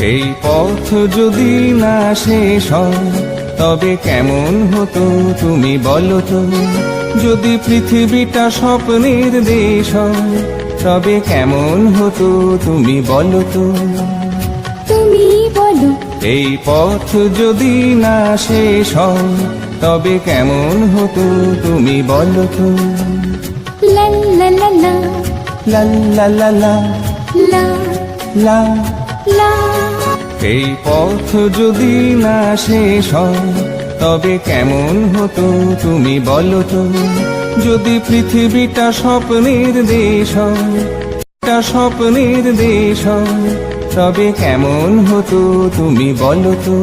এই পথ যদি না শেষ হয় তবে কেমন হতো তুমি বলো তো। যদি পৃথিবীটা স্বপ্নের দেশ হয় তবে কেমন হতো তুমি বলো তো। তুমি বলো। এই পথ যদি না শেষ হয় তবে কেমন হতো তুমি বলো তো। লা লা লা লা লা লা লা লা লা লা। লা। এই পথ যদি না শেষ হয় তবে কেমন হতো তুমি বলো তো। যদি পৃথিবীটা স্বপ্নের দেশ হয়, স্বপ্নের দেশ হয় তবে কেমন হতো তুমি বলো তো।